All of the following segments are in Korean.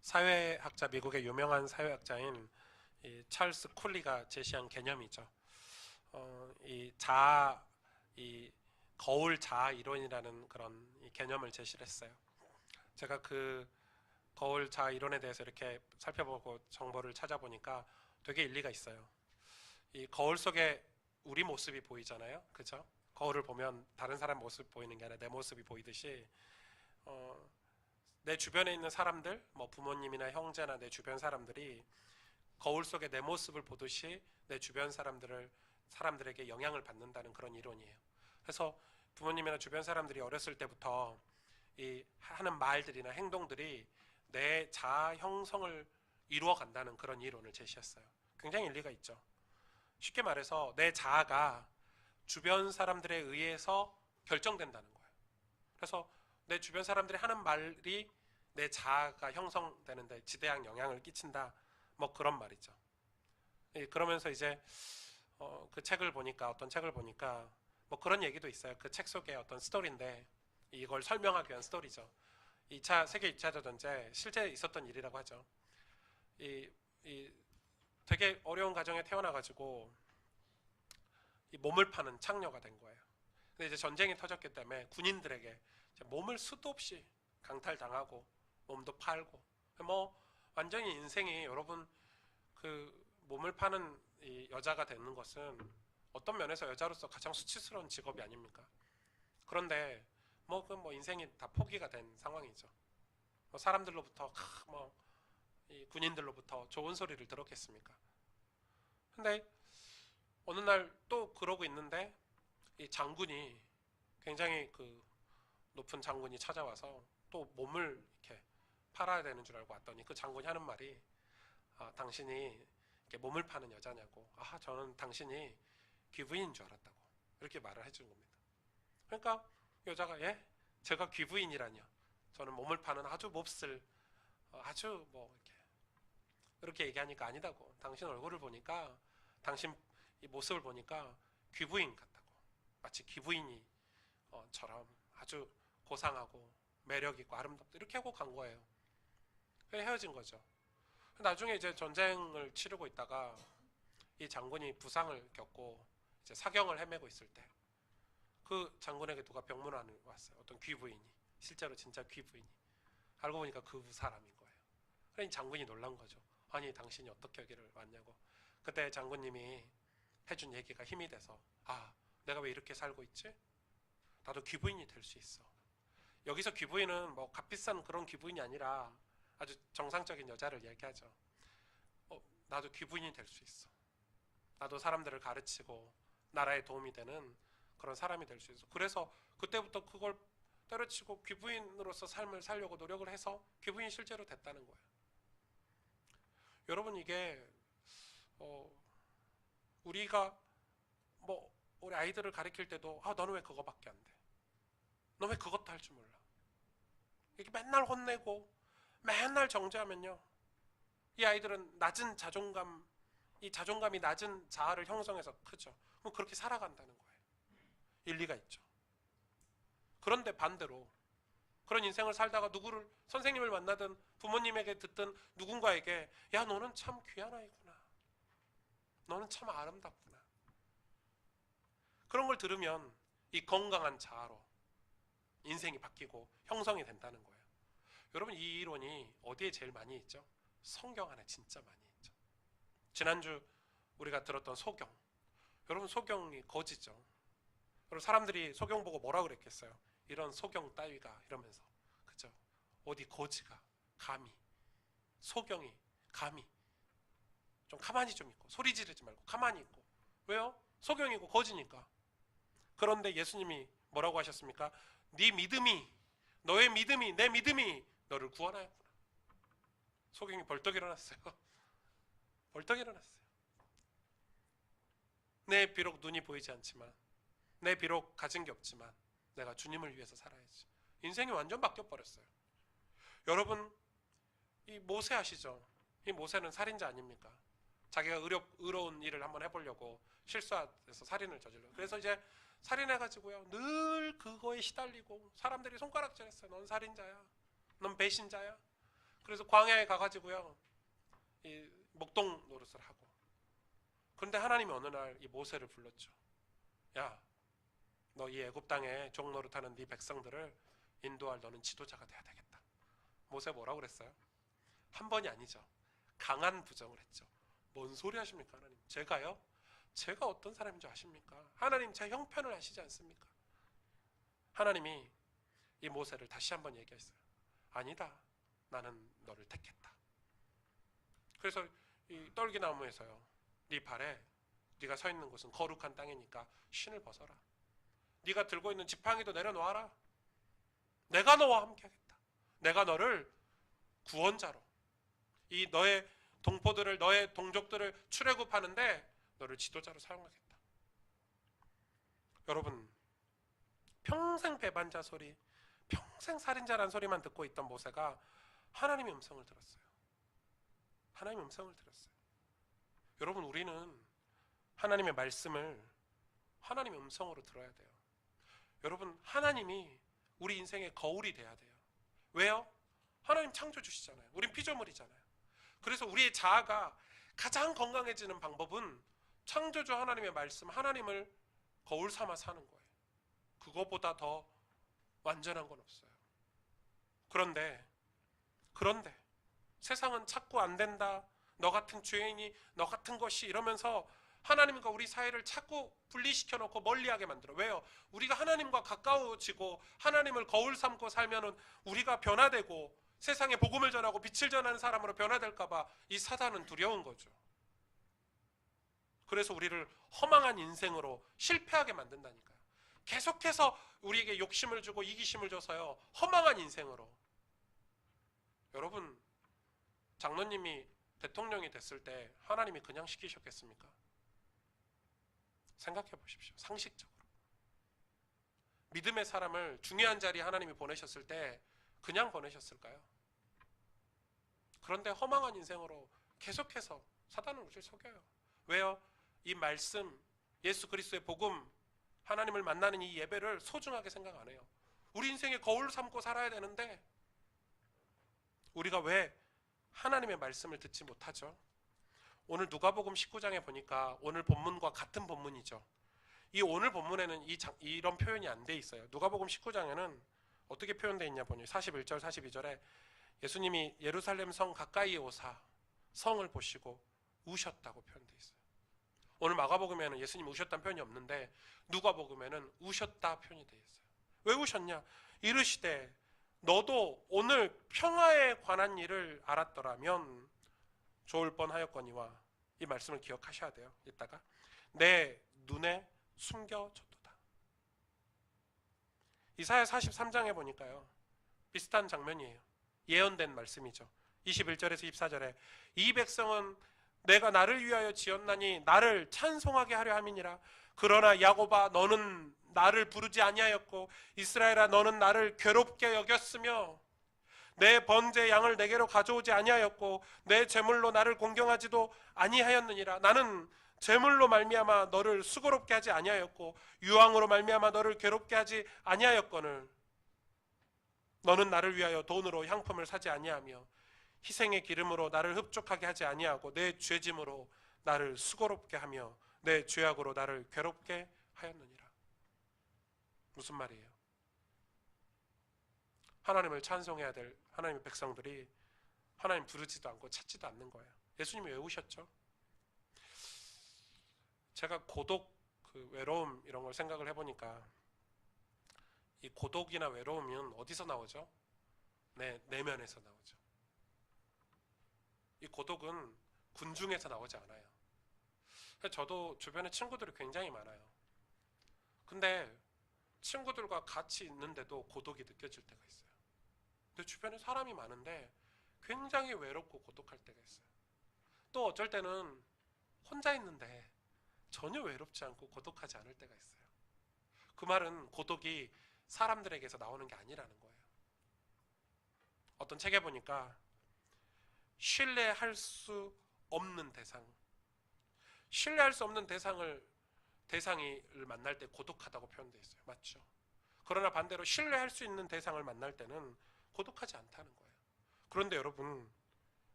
사회학자, 미국의 유명한 사회학자인 이 찰스 쿨리가 제시한 개념이죠. 이 자아, 이 거울 자아 이론이라는 그런 이 개념을 제시를 했어요. 제가 그 거울 자아 이론에 대해서 이렇게 살펴보고 정보를 찾아보니까 되게 일리가 있어요. 이 거울 속에 우리 모습이 보이잖아요. 그죠? 거울을 보면 다른 사람 모습 보이는 게 아니라 내 모습이 보이듯이 어, 내 주변에 있는 사람들, 뭐 부모님이나 형제나 내 주변 사람들이 거울 속에 내 모습을 보듯이 내 주변 사람들에게 영향을 받는다는 그런 이론이에요. 그래서 부모님이나 주변 사람들이 어렸을 때부터 이 하는 말들이나 행동들이 내 자아 형성을 이루어 간다는 그런 이론을 제시했어요. 굉장히 일리가 있죠. 쉽게 말해서 내 자아가 주변 사람들에 의해서 결정된다는 거예요. 그래서 내 주변 사람들이 하는 말이 내 자아가 형성되는데 지대한 영향을 끼친다. 뭐 그런 말이죠. 그러면서 이제 그 책을 보니까 어떤 책을 보니까 뭐 그런 얘기도 있어요. 그 책 속에 어떤 스토리인데 이걸 설명하기 위한 스토리죠. 2차 세계 2차 대전제 실제 있었던 일이라고 하죠. 이, 이 되게 어려운 가정에 태어나가지고 이 몸을 파는 창녀가 된 거예요. 근데 이제 전쟁이 터졌기 때문에 군인들에게 몸을 수도 없이 강탈당하고 몸도 팔고 뭐 완전히 인생이 여러분 그 몸을 파는 이 여자가 되는 것은 어떤 면에서 여자로서 가장 수치스러운 직업이 아닙니까? 그런데 뭐 인생이 다 포기가 된 상황이죠. 뭐 사람들로부터 뭐이 군인들로부터 좋은 소리를 들었겠습니까? 근데 어느 날 또 그러고 있는데 이 장군이 굉장히 그 높은 장군이 찾아와서 또 몸을 이렇게 팔아야 되는 줄 알고 왔더니 그 장군이 하는 말이 당신이 이렇게 몸을 파는 여자냐고. 저는 당신이 귀부인인 줄 알았다고. 이렇게 말을 해준 겁니다. 그러니까 여자가 예? 제가 귀부인이라뇨. 저는 몸을 파는 아주 몹쓸 아주 뭐 이렇게 얘기하니까 아니다고. 당신 얼굴을 보니까 당신 이 모습을 보니까 귀부인 같다고. 마치 귀부인이 처럼 아주 고상하고 매력 있고 아름답다 이렇게 하고 간 거예요. 헤어진 거죠. 나중에 이제 전쟁을 치르고 있다가 이 장군이 부상을 겪고 이제 사경을 헤매고 있을 때 그 장군에게 누가 병문안을 왔어요. 어떤 귀부인이 실제로 진짜 귀부인이 알고 보니까 그 사람인 거예요. 그러니 장군이 놀란 거죠. 아니 당신이 어떻게 여기를 왔냐고. 그때 장군님이 해준 얘기가 힘이 돼서 내가 왜 이렇게 살고 있지? 나도 귀부인이 될 수 있어. 여기서 귀부인은 뭐 값비싼 그런 귀부인이 아니라 아주 정상적인 여자를 얘기하죠. 나도 귀부인이 될 수 있어. 나도 사람들을 가르치고 나라에 도움이 되는 그런 사람이 될 수 있어. 그래서 그때부터 그걸 때려치고 귀부인으로서 삶을 살려고 노력을 해서 귀부인이 실제로 됐다는 거예요. 여러분 이게 우리가 뭐 우리 아이들을 가르칠 때도 너는 왜 그거밖에 안 돼? 너 왜 그것도 할 줄 몰라? 이렇게 맨날 혼내고 맨날 정죄하면요. 이 아이들은 낮은 자존감, 이 자존감이 낮은 자아를 형성해서 크죠. 그럼 그렇게 살아간다는 거예요. 일리가 있죠. 그런데 반대로 그런 인생을 살다가 선생님을 만나든 부모님에게 듣든 누군가에게 야 너는 참 귀한 아이구나. 너는 참 아름답구나. 그런 걸 들으면 이 건강한 자아로 인생이 바뀌고 형성이 된다는 거예요. 여러분 이 이론이 어디에 제일 많이 있죠? 성경 안에 진짜 많이 있죠. 지난주 우리가 들었던 소경. 여러분 소경이 거지죠. 여러분 사람들이 소경 보고 뭐라 그랬겠어요? 이런 소경 따위가 이러면서. 그죠? 어디 거지가 감히 소경이 감히 좀 가만히 좀 있고 소리 지르지 말고 가만히 있고. 왜요? 소경이고 거지니까. 그런데 예수님이 뭐라고 하셨습니까? 네 믿음이 너의 믿음이 내 믿음이 너를 구원하였구나. 소경이 벌떡 일어났어요. 벌떡 일어났어요. 내 비록 눈이 보이지 않지만 내 비록 가진 게 없지만 내가 주님을 위해서 살아야지. 인생이 완전 바뀌어버렸어요. 여러분 이 모세 아시죠? 이 모세는 살인자 아닙니까? 자기가 의로운 일을 한번 해보려고 실수해서 살인을 저질러. 그래서 이제 살인해가지고요 늘 그거에 시달리고 사람들이 손가락질했어요. 넌 살인자야. 넌 배신자야. 그래서 광야에 가가지고요, 이 목동 노릇을 하고. 그런데 하나님이 어느 날 이 모세를 불렀죠. 야, 너 이 애굽 땅에 종 노릇하는 네 백성들을 인도할 너는 지도자가 돼야 되겠다. 모세 뭐라고 그랬어요? 한 번이 아니죠. 강한 부정을 했죠. 뭔 소리 하십니까, 하나님? 제가요? 제가 어떤 사람인 줄 아십니까? 하나님 제 형편을 아시지 않습니까? 하나님이 이 모세를 다시 한번 얘기했어요. 아니다. 나는 너를 택했다. 그래서 이 떨기나무에서요, 네 발에, 네가 서 있는 곳은 거룩한 땅이니까 신을 벗어라. 네가 들고 있는 지팡이도 내려놓아라. 내가 너와 함께 하겠다. 내가 너를 구원자로, 이 너의 동포들을, 너의 동족들을 출애굽하는데 너를 지도자로 사용하겠다. 여러분, 평생 배반자 소리, 평생 살인자란 소리만 듣고 있던 모세가 하나님의 음성을 들었어요. 하나님의 음성을 들었어요. 여러분, 우리는 하나님의 말씀을 하나님의 음성으로 들어야 돼요. 여러분, 하나님이 우리 인생의 거울이 돼야 돼요. 왜요? 하나님 창조주시잖아요. 우린 피조물이잖아요. 그래서 우리의 자아가 가장 건강해지는 방법은 창조주 하나님의 말씀, 하나님을 거울 삼아 사는 거예요. 그거보다 더 완전한 건 없어요. 그런데 세상은 자꾸 안 된다, 너 같은 죄인이, 너 같은 것이, 이러면서 하나님과 우리 사이를 자꾸 분리시켜 놓고 멀리하게 만들어. 왜요? 우리가 하나님과 가까워지고 하나님을 거울 삼고 살면은 우리가 변화되고 세상에 복음을 전하고 빛을 전하는 사람으로 변화될까 봐 이 사단은 두려운 거죠. 그래서 우리를 허망한 인생으로 실패하게 만든다니까요. 계속해서 우리에게 욕심을 주고 이기심을 줘서요, 허망한 인생으로. 여러분, 장로님이 대통령이 됐을 때 하나님이 그냥 시키셨겠습니까? 생각해 보십시오. 상식적으로. 믿음의 사람을 중요한 자리에 하나님이 보내셨을 때 그냥 보내셨을까요? 그런데 허망한 인생으로 계속해서 사단은 우리를 속여요. 왜요? 이 말씀, 예수 그리스도의 복음, 하나님을 만나는 이 예배를 소중하게 생각 안 해요. 우리 인생의 거울 삼고 살아야 되는데 우리가 왜 하나님의 말씀을 듣지 못하죠? 오늘 누가복음 19장에 보니까 오늘 본문과 같은 본문이죠. 이 오늘 본문에는 이런 표현이 안 돼 있어요. 누가복음 19장에는 어떻게 표현되어 있냐 보니 41절 42절에 예수님이 예루살렘 성 가까이에 오사 성을 보시고 우셨다고 표현되어 있어요. 오늘 마가복음에는 예수님 우셨다는 표현이 없는데 누가복음에는 우셨다 표현이 되어 있어요. 왜 우셨냐? 이르시되 너도 오늘 평화에 관한 일을 알았더라면 좋을 뻔하였거니와. 이 말씀을 기억하셔야 돼요. 이따가 내 눈에 숨겨졌도다. 이사야 43장에 보니까요, 비슷한 장면이에요. 예언된 말씀이죠. 21절에서 24절에 이 백성은 내가 나를 위하여 지었나니 나를 찬송하게 하려 함이니라. 그러나 야곱아 너는 나를 부르지 아니하였고 이스라엘아 너는 나를 괴롭게 여겼으며 내 번제 양을 내게로 가져오지 아니하였고 내 제물로 나를 공경하지도 아니하였느니라. 나는 제물로 말미암아 너를 수고롭게 하지 아니하였고 유황으로 말미암아 너를 괴롭게 하지 아니하였거늘 너는 나를 위하여 돈으로 향품을 사지 아니하며 희생의 기름으로 나를 흡족하게 하지 아니하고 내 죄짐으로 나를 수고롭게 하며 내 죄악으로 나를 괴롭게 하였느니라. 무슨 말이에요? 하나님을 찬송해야 될 하나님의 백성들이 하나님 부르지도 않고 찾지도 않는 거예요. 예수님이 왜 오셨죠? 제가 고독, 외로움 이런 걸 생각을 해보니까 이 고독이나 외로움은 어디서 나오죠? 내 내면에서 나오죠. 이 고독은 군중에서 나오지 않아요. 저도 주변에 친구들이 굉장히 많아요. 근데 친구들과 같이 있는데도 고독이 느껴질 때가 있어요. 근데 주변에 사람이 많은데 굉장히 외롭고 고독할 때가 있어요. 또 어쩔 때는 혼자 있는데 전혀 외롭지 않고 고독하지 않을 때가 있어요. 그 말은 고독이 사람들에게서 나오는 게 아니라는 거예요. 어떤 책에 보니까 신뢰할 수 없는 대상, 신뢰할 수 없는 대상을 만날 때 고독하다고 표현되어 있어요. 맞죠? 그러나 반대로 신뢰할 수 있는 대상을 만날 때는 고독하지 않다는 거예요. 그런데 여러분,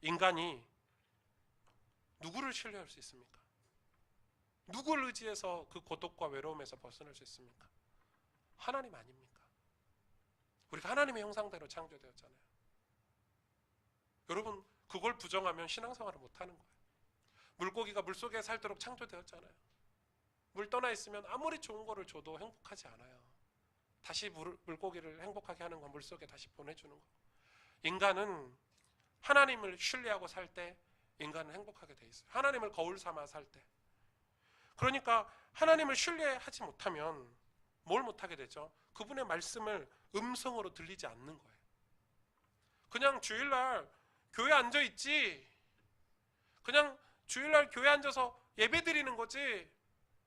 인간이 누구를 신뢰할 수 있습니까? 누구를 의지해서 그 고독과 외로움에서 벗어날 수 있습니까? 하나님 아닙니까? 우리가 하나님의 형상대로 창조되었잖아요. 여러분, 그걸 부정하면 신앙생활을 못하는 거예요. 물고기가 물속에 살도록 창조되었잖아요. 물 떠나 있으면 아무리 좋은 거를 줘도 행복하지 않아요. 다시 물고기를 행복하게 하는 건 물속에 다시 보내주는 거. 인간은 하나님을 신뢰하고 살 때 인간은 행복하게 돼 있어요. 하나님을 거울 삼아 살 때. 그러니까 하나님을 신뢰하지 못하면 뭘 못하게 되죠? 그분의 말씀을 음성으로 들리지 않는 거예요. 그냥 주일날 교회 앉아있지, 그냥 주일날 교회 앉아서 예배 드리는 거지,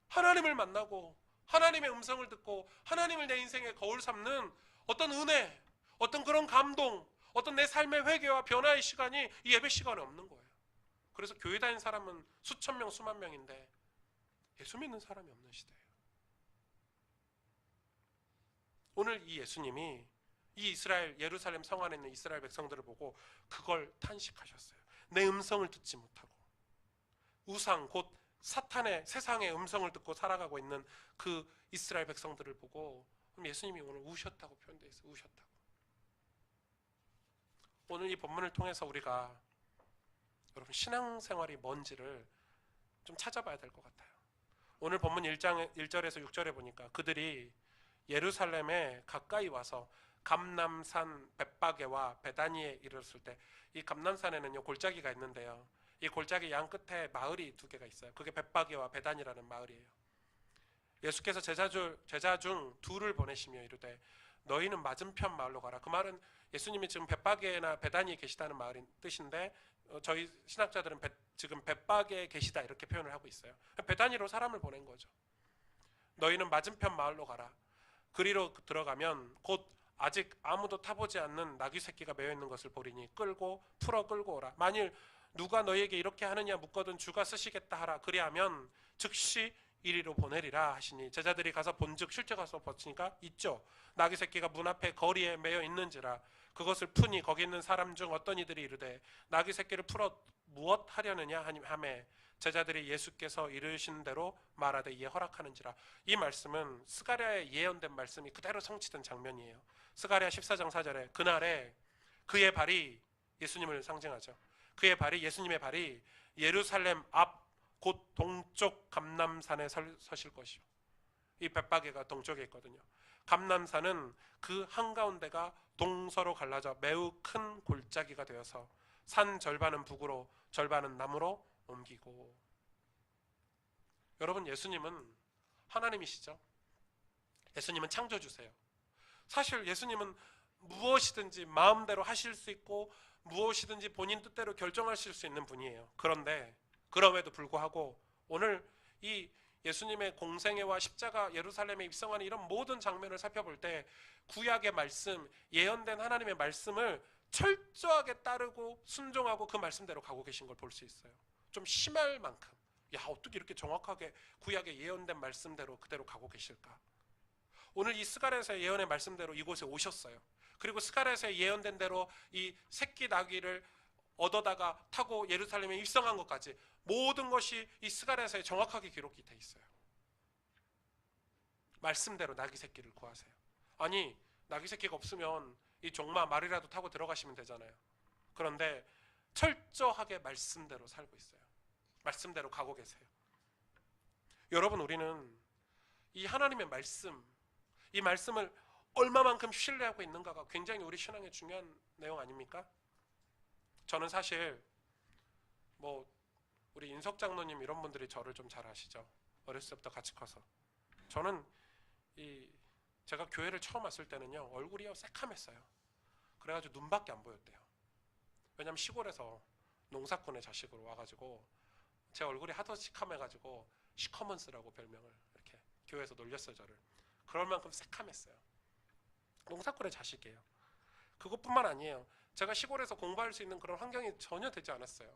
하나님을 만나고 하나님의 음성을 듣고 하나님을 내 인생의 거울 삼는 어떤 은혜, 어떤 그런 감동, 어떤 내 삶의 회개와 변화의 시간이 이 예배 시간에 없는 거예요. 그래서 교회 다니는 사람은 수천 명, 수만 명인데 예수 믿는 사람이 없는 시대예요. 오늘 이 예수님이 이 이스라엘 예루살렘 성 안에 있는 이스라엘 백성들을 보고 그걸 탄식하셨어요. 내 음성을 듣지 못하고 우상 곧 사탄의 세상의 음성을 듣고 살아가고 있는 그 이스라엘 백성들을 보고 예수님이 오늘 우셨다고 표현되어 있어요. 우셨다고. 오늘 이 본문을 통해서 우리가 여러분 신앙생활이 뭔지를 좀 찾아봐야 될 것 같아요. 오늘 본문 1장 1절에서 6절에 보니까 그들이 예루살렘에 가까이 와서 감람산 벳바게와 베다니에 이르렀을 때, 이 감람산에는요 골짜기가 있는데요, 이 골짜기 양 끝에 마을이 두 개가 있어요. 그게 벳바게와 베다니라는 마을이에요. 예수께서 제자 중 둘을 보내시며 이르되 너희는 맞은편 마을로 가라. 그 말은 예수님이 지금 벳바게나 베다니에 계시다는 말인 뜻인데 저희 신학자들은 지금 벳바게에 계시다 이렇게 표현을 하고 있어요. 베다니로 사람을 보낸 거죠. 너희는 맞은편 마을로 가라. 그리로 들어가면 곧 아직 아무도 타보지 않는 나귀 새끼가 매여 있는 것을 보리니 풀어 끌고 오라. 만일 누가 너희에게 이렇게 하느냐 묻거든 주가 쓰시겠다 하라. 그리하면 즉시 이리로 보내리라 하시니 제자들이 가서 본즉 실제 가서 보니까 있죠. 나귀 새끼가 문 앞에 거리에 매여 있는지라. 그것을 푸니 거기 있는 사람 중 어떤 이들이 이르되 나귀 새끼를 풀어 무엇 하려느냐 하매 제자들이 예수께서 이르신 대로 말하되 이에 허락하는지라. 이 말씀은 스가랴에 예언된 말씀이 그대로 성취된 장면이에요. 스가랴 14장 4절에 그날에 그의 발이 예수님을 상징하죠. 그의 발이 예수님의 발이 예루살렘 앞 곧 동쪽 감람산에 서실 것이요. 이 벳바게가 동쪽에 있거든요. 감람산은 그 한가운데가 동서로 갈라져 매우 큰 골짜기가 되어서 산 절반은 북으로 절반은 남으로 옮기고. 여러분, 예수님은 하나님이시죠. 예수님은 창조주세요. 사실 예수님은 무엇이든지 마음대로 하실 수 있고 무엇이든지 본인 뜻대로 결정하실 수 있는 분이에요. 그런데 그럼에도 불구하고 오늘 이 예수님의 공생애와 십자가 예루살렘에 입성하는 이런 모든 장면을 살펴볼 때 구약의 말씀, 예언된 하나님의 말씀을 철저하게 따르고 순종하고 그 말씀대로 가고 계신 걸 볼 수 있어요. 좀 심할 만큼, 야 어떻게 이렇게 정확하게 구약의 예언된 말씀대로 그대로 가고 계실까. 오늘 이 스가랴에서의 예언의 말씀대로 이곳에 오셨어요. 그리고 스가랴에서의 예언된 대로 이 새끼 나귀를 얻어다가 타고 예루살렘에 입성한 것까지 모든 것이 이 스가랴에서에 정확하게 기록이 돼 있어요. 말씀대로 나귀 새끼를 구하세요. 아니 나귀 새끼가 없으면 이 종마 말이라도 타고 들어가시면 되잖아요. 그런데 철저하게 말씀대로 살고 있어요. 말씀대로 가고 계세요. 여러분, 우리는 이 하나님의 말씀, 이 말씀을 얼마만큼 신뢰하고 있는가가 굉장히 우리 신앙의 중요한 내용 아닙니까? 저는 사실 우리 인석 장로님 이런 분들이 저를 좀 잘 아시죠. 어렸을 때부터 같이 커서. 저는 제가 교회를 처음 왔을 때는요 얼굴이 새카맸어요. 그래가지고 눈밖에 안 보였대요. 왜냐면 시골에서 농사꾼의 자식으로 와가지고 제 얼굴이 하도 시커매가지고 시커먼스라고 별명을 이렇게 교회에서 놀렸어요 저를. 그럴 만큼 새카맸어요. 농사꾼의 자식이에요. 그것뿐만 아니에요. 제가 시골에서 공부할 수 있는 그런 환경이 전혀 되지 않았어요.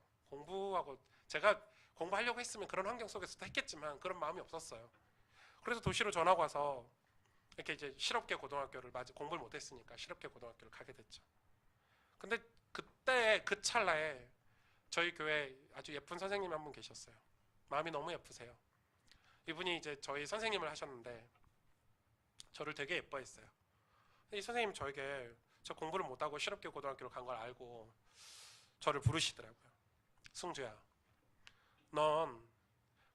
제가 공부하려고 했으면 그런 환경 속에서도 했겠지만 그런 마음이 없었어요. 그래서 도시로 전학 와서 이렇게 이제 실업계 고등학교를 공부를 못했으니까 실업계 고등학교를 가게 됐죠. 근데 그때 그때 그 찰나에 저희 교회 아주 예쁜 선생님 한 분 계셨어요. 마음이 너무 예쁘세요. 이분이 이제 저희 선생님을 하셨는데 저를 되게 예뻐했어요. 이 선생님 저에게 저 공부를 못하고 실업계 고등학교를 간 걸 알고 저를 부르시더라고요. 승주야, 넌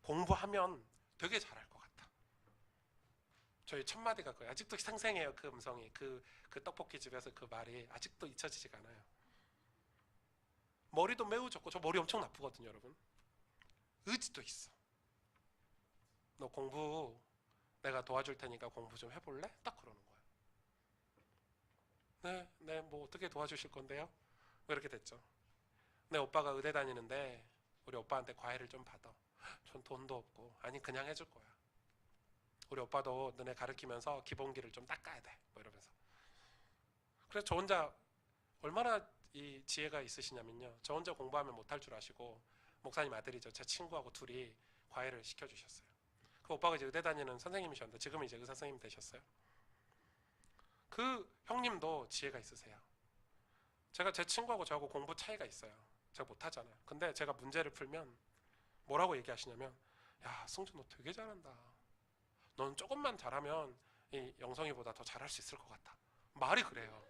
공부하면 되게 잘할 것 같아. 저희 첫 마디가 그거예요. 아직도 생생해요. 그 음성이, 그 떡볶이 집에서 그 말이 아직도 잊혀지지가 않아요. 머리도 매우 좋고, 저 머리 엄청 나쁘거든요, 여러분. 의지도 있어. 너 공부 내가 도와줄 테니까 공부 좀 해볼래? 딱 그러는 거예요. 네, 뭐 어떻게 도와주실 건데요? 이렇게 됐죠. 내 오빠가 의대 다니는데 우리 오빠한테 과외를 좀 받아. 전 돈도 없고. 아니, 그냥 해줄 거야. 우리 오빠도 너네 가르치면서 기본기를 좀 닦아야 돼. 뭐 이러면서. 그래서 저 혼자 얼마나 이 지혜가 있으시냐면요. 저 혼자 공부하면 못할 줄 아시고 목사님 아들이죠. 제 친구하고 둘이 과외를 시켜주셨어요. 그 오빠가 이제 의대 다니는 선생님이셨는데 지금은 이제 의사 선생님 되셨어요. 그 형님도 지혜가 있으세요. 제가 제 친구하고 저하고 공부 차이가 있어요. 제가 못하잖아요. 근데 제가 문제를 풀면 뭐라고 얘기하시냐면, 야, 승주 너 되게 잘한다. 넌 조금만 잘하면 이 영성이보다 더 잘할 수 있을 것 같아. 말이 그래요.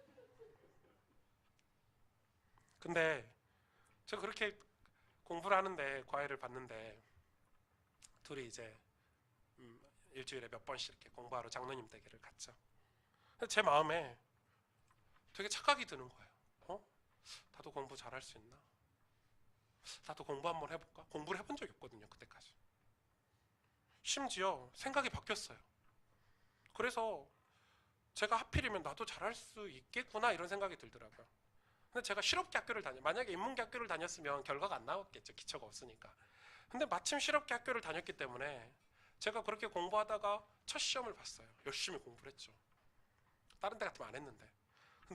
근데 제가 그렇게 공부를 하는데 과외를 받는데 둘이 이제 일주일에 몇 번씩 이렇게 공부하러 장로님 댁에를 갔죠. 제 마음에 되게 착각이 드는 거예요. 나도 공부 잘할 수 있나? 나도 공부 한번 해볼까? 공부를 해본 적이 없거든요, 그때까지. 심지어 생각이 바뀌었어요. 그래서 제가 하필이면 나도 잘할 수 있겠구나 이런 생각이 들더라고요. 근데 제가 실업계 학교를 만약에 인문계 학교를 다녔으면 결과가 안 나왔겠죠. 기초가 없으니까. 근데 마침 실업계 학교를 다녔기 때문에 제가 그렇게 공부하다가 첫 시험을 봤어요. 열심히 공부를 했죠. 다른 데 같으면 안 했는데.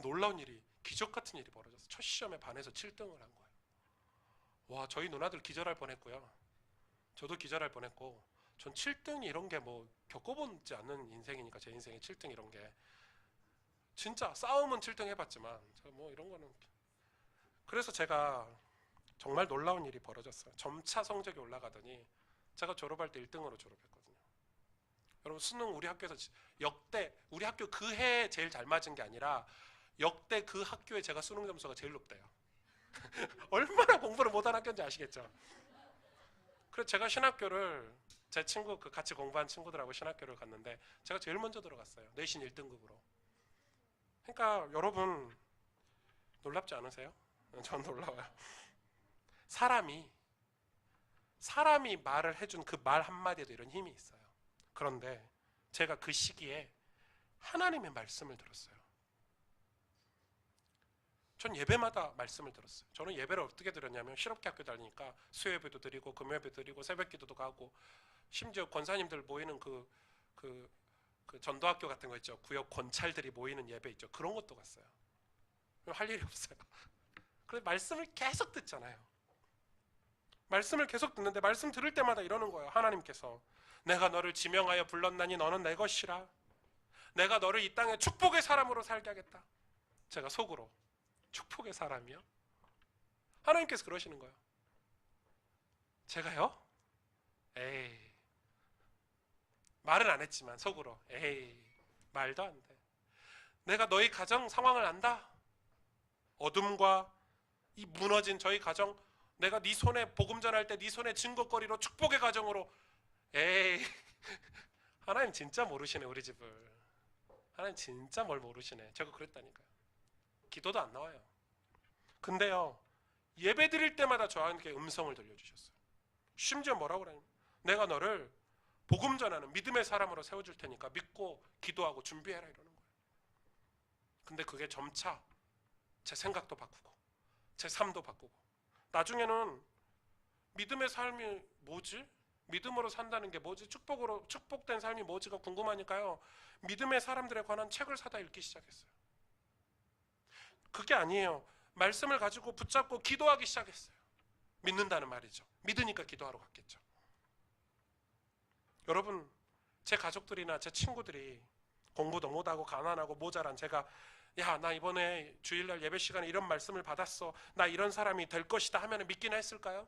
놀라운 일이, 기적 같은 일이 벌어졌어요. 첫 시험에 반에서 7등을 한 거예요. 와, 저희 누나들 기절할 뻔했고요. 저도 기절할 뻔했고, 전 7등 이런 게 뭐 겪어보지 않는 인생이니까, 제 인생에 7등 이런 게 진짜 싸움은 7등 해봤지만 뭐 이런 거는. 그래서 제가 정말 놀라운 일이 벌어졌어요. 점차 성적이 올라가더니 제가 졸업할 때 1등으로 졸업했거든요. 여러분, 수능 우리 학교에서 역대, 우리 학교 그 해에 제일 잘 맞은 게 아니라 역대 그 학교에 제가 수능 점수가 제일 높대요. 얼마나 공부를 못한 학교인지 아시겠죠? 그래서 제가 신학교를, 제 친구, 그 같이 공부한 친구들하고 신학교를 갔는데 제가 제일 먼저 들어갔어요. 내신 1등급으로. 그러니까 여러분, 놀랍지 않으세요? 전 놀라워요. 사람이 말을 해준 그 말 한마디에도 이런 힘이 있어요. 그런데 제가 그 시기에 하나님의 말씀을 들었어요. 전 예배마다 말씀을 들었어요. 저는 예배를 어떻게 들었냐면, 실업계 학교 다니니까 수요예배도 드리고 금요예배 드리고 새벽기도도 가고, 심지어 권사님들 모이는 그 전도학교 같은 거 있죠. 구역 권찰들이 모이는 예배 있죠. 그런 것도 갔어요. 할 일이 없어요. 그래서 말씀을 계속 듣잖아요. 말씀을 계속 듣는데 말씀 들을 때마다 이러는 거예요. 하나님께서 내가 너를 지명하여 불렀나니 너는 내 것이라. 내가 너를 이 땅에 축복의 사람으로 살게 하겠다. 제가 속으로, 축복의 사람이요? 하나님께서 그러시는 거예요. 제가요? 에이, 말은 안 했지만 속으로, 에이, 말도 안 돼. 내가 너희 가정 상황을 안다. 어둠과 이 무너진 저희 가정, 내가 네 손에 복음 전할 때 네 손에 증거거리로 축복의 가정으로. 에이, 하나님 진짜 모르시네 우리 집을. 하나님 진짜 뭘 모르시네. 제가 그랬다니까요. 기도도 안 나와요. 근데요, 예배 드릴 때마다 저한테 음성을 들려주셨어요. 심지어 뭐라고 그러냐면, 내가 너를 복음 전하는 믿음의 사람으로 세워줄 테니까 믿고 기도하고 준비해라 이러는 거예요. 근데 그게 점차 제 생각도 바꾸고 제 삶도 바꾸고, 나중에는 믿음의 삶이 뭐지? 믿음으로 산다는 게 뭐지? 축복된 삶이 뭐지가 궁금하니까요, 믿음의 사람들에 관한 책을 사다 읽기 시작했어요. 그게 아니에요. 말씀을 가지고 붙잡고 기도하기 시작했어요. 믿는다는 말이죠. 믿으니까 기도하러 갔겠죠. 여러분, 제 가족들이나 제 친구들이 공부도 못하고 가난하고 모자란 제가 야, 나 이번에 주일날 예배 시간에 이런 말씀을 받았어, 나 이런 사람이 될 것이다 하면 믿기나 했을까요?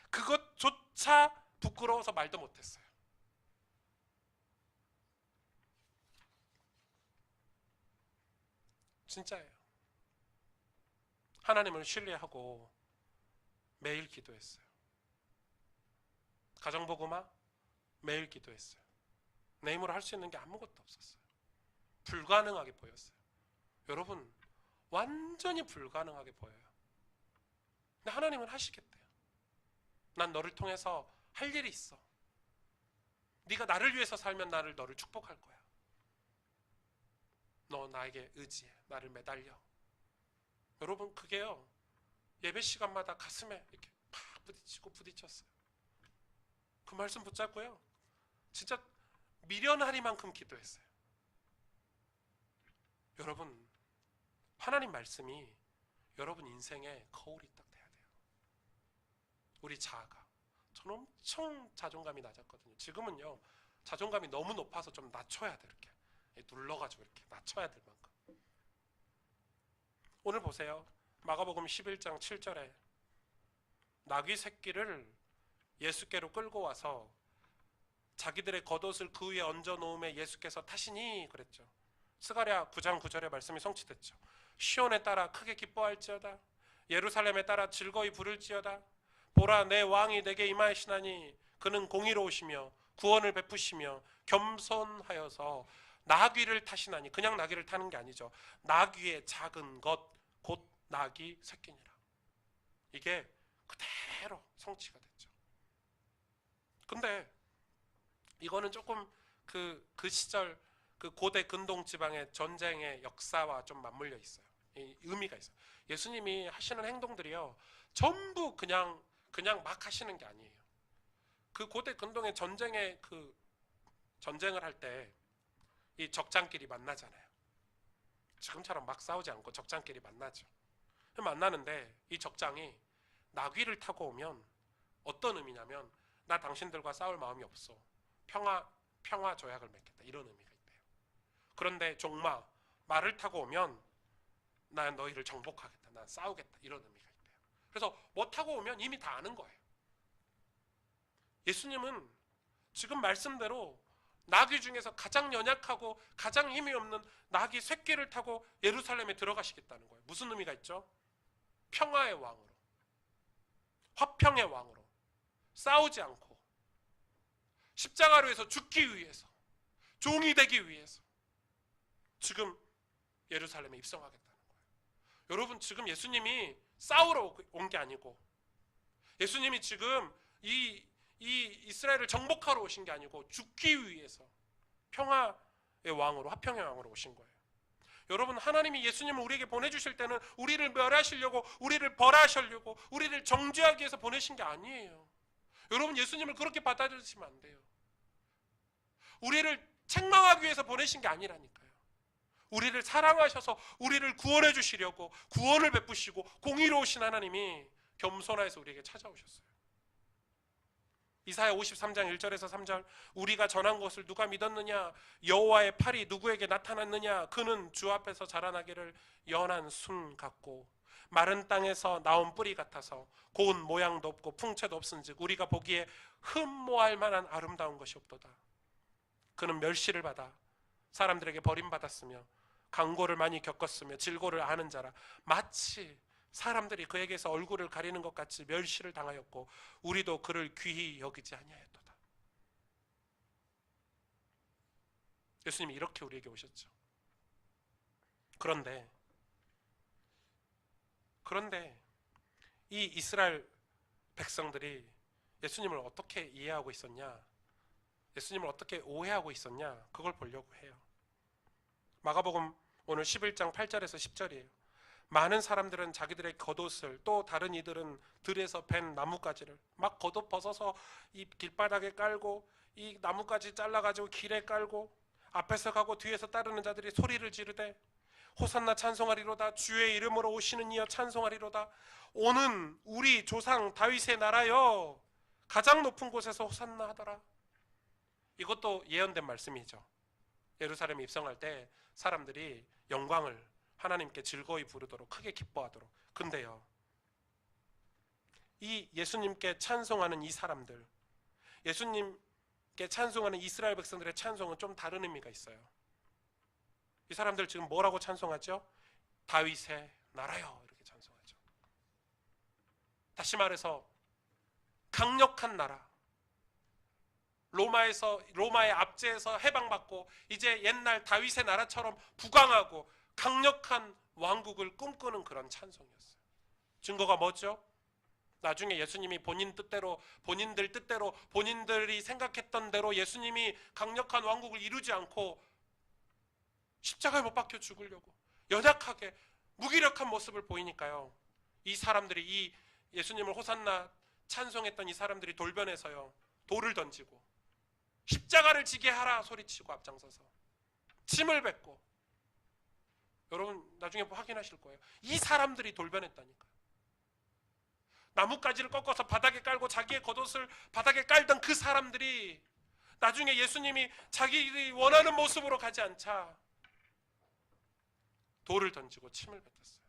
그것조차 부끄러워서 말도 못했어요. 진짜예요. 하나님을 신뢰하고 매일 기도했어요. 가정복음화 매일 기도했어요. 내 힘으로 할 수 있는 게 아무것도 없었어요. 불가능하게 보였어요. 여러분, 완전히 불가능하게 보여요. 근데 하나님은 하시겠대요. 난 너를 통해서 할 일이 있어. 네가 나를 위해서 살면 너를 축복할 거야. 너 나에게 의지해. 나를 매달려. 여러분, 그게요, 예배 시간마다 가슴에 이렇게 팍 부딪혔어요. 그 말씀 붙잡고요, 진짜 미련하리만큼 기도했어요. 여러분, 하나님 말씀이 여러분 인생에 거울이 딱 돼야 돼요. 우리 자아가. 저는 엄청 자존감이 낮았거든요. 지금은요, 자존감이 너무 높아서 좀 낮춰야 돼. 이렇게 눌러가지고 이렇게 낮춰야 될 만큼. 오늘 보세요. 마가복음 11장 7절에 나귀 새끼를 예수께로 끌고 와서 자기들의 겉옷을 그 위에 얹어 놓음에 예수께서 타시니 그랬죠. 스가랴 9장 9절의 말씀이 성취됐죠. 시온에 따라 크게 기뻐할지어다. 예루살렘에 따라 즐거이 부를지어다. 보라, 내 왕이 내게 임하시나니 그는 공의로우시며 구원을 베푸시며 겸손하여서 나귀를 타시나니. 그냥 나귀를 타는 게 아니죠. 나귀의 작은 것 곧 나귀 새끼니라. 이게 그대로 성취가 됐죠. 근데 이거는 조금 그 시절 그 고대 근동 지방의 전쟁의 역사와 좀 맞물려 있어요. 의미가 있어요. 예수님이 하시는 행동들이요, 전부 그냥 막 하시는 게 아니에요. 그 고대 근동의 전쟁의 그 전쟁을 할 때 이 적장끼리 만나잖아요. 지금처럼 막 싸우지 않고 적장끼리 만나죠. 만나는데 이 적장이 나귀를 타고 오면 어떤 의미냐면, 나 당신들과 싸울 마음이 없어. 평화 조약을 맺겠다. 이런 의미가 있대요. 그런데 종마, 말을 타고 오면 난 너희를 정복하겠다. 난 싸우겠다. 이런 의미가 있대요. 그래서 뭐 타고 오면 이미 다 아는 거예요. 예수님은 지금 말씀대로 나귀 중에서 가장 연약하고 가장 힘이 없는 나귀 새끼를 타고 예루살렘에 들어가시겠다는 거예요. 무슨 의미가 있죠? 평화의 왕으로, 화평의 왕으로, 싸우지 않고 십자가로 해서 죽기 위해서, 종이 되기 위해서 지금 예루살렘에 입성하겠다는 거예요. 여러분, 지금 예수님이 싸우러 온 게 아니고, 예수님이 지금 이 이스라엘을 정복하러 오신 게 아니고 죽기 위해서 평화의 왕으로, 화평의 왕으로 오신 거예요. 여러분, 하나님이 예수님을 우리에게 보내주실 때는 우리를 멸하시려고, 우리를 벌하시려고, 우리를 정죄하기 위해서 보내신 게 아니에요. 여러분, 예수님을 그렇게 받아들이시면 안 돼요. 우리를 책망하기 위해서 보내신 게 아니라니까요. 우리를 사랑하셔서 우리를 구원해 주시려고, 구원을 베푸시고 공의로우신 하나님이 겸손하여서 우리에게 찾아오셨어요. 이사야 53장 1절에서 3절, 우리가 전한 것을 누가 믿었느냐? 여호와의 팔이 누구에게 나타났느냐? 그는 주 앞에서 자라나기를 연한 순 같고 마른 땅에서 나온 뿌리 같아서 고운 모양도 없고 풍채도 없은즉 우리가 보기에 흠모할 만한 아름다운 것이 없도다. 그는 멸시를 받아 사람들에게 버림받았으며 강고를 많이 겪었으며 질고를 아는 자라. 마치 사람들이 그에게서 얼굴을 가리는 것 같이 멸시를 당하였고 우리도 그를 귀히 여기지 아니하였도다. 예수님이 이렇게 우리에게 오셨죠. 그런데 이 이스라엘 백성들이 예수님을 어떻게 이해하고 있었냐, 예수님을 어떻게 오해하고 있었냐, 그걸 보려고 해요. 마가복음 오늘 11장 8절에서 10절이에요. 많은 사람들은 자기들의 겉옷을, 또 다른 이들은 들에서 벤 나뭇가지를 막 겉옷 벗어서 이 길바닥에 깔고 이 나뭇가지 잘라가지고 길에 깔고 앞에서 가고 뒤에서 따르는 자들이 소리를 지르되 호산나 찬송하리로다. 주의 이름으로 오시는 이여 찬송하리로다. 오는 우리 조상 다윗의 나라여 가장 높은 곳에서 호산나 하더라. 이것도 예언된 말씀이죠. 예루살렘에 입성할 때 사람들이 영광을 하나님께 즐거이 부르도록 크게 기뻐하도록. 근데요, 이 예수님께 찬송하는 이 사람들, 예수님께 찬송하는 이스라엘 백성들의 찬송은 좀 다른 의미가 있어요. 이 사람들 지금 뭐라고 찬송하죠? 다윗의 나라여, 이렇게 찬송하죠. 다시 말해서 강력한 나라, 로마의 압제에서 해방받고 이제 옛날 다윗의 나라처럼 부강하고 강력한 왕국을 꿈꾸는 그런 찬송이었어요. 증거가 뭐죠? 나중에 예수님이 본인들 뜻대로 본인들이 생각했던 대로 예수님이 강력한 왕국을 이루지 않고 십자가에 못 박혀 죽으려고 연약하게 무기력한 모습을 보이니까요, 이 사람들이, 이 예수님을 호산나 찬송했던 이 사람들이 돌변해서요, 돌을 던지고 십자가를 지게 하라 소리치고 앞장서서 침을 뱉고, 여러분 나중에 확인하실 거예요. 이 사람들이 돌변했다니까요. 나뭇가지를 꺾어서 바닥에 깔고 자기의 겉옷을 바닥에 깔던 그 사람들이 나중에 예수님이 자기들이 원하는 모습으로 가지 않자 돌을 던지고 침을 뱉었어요.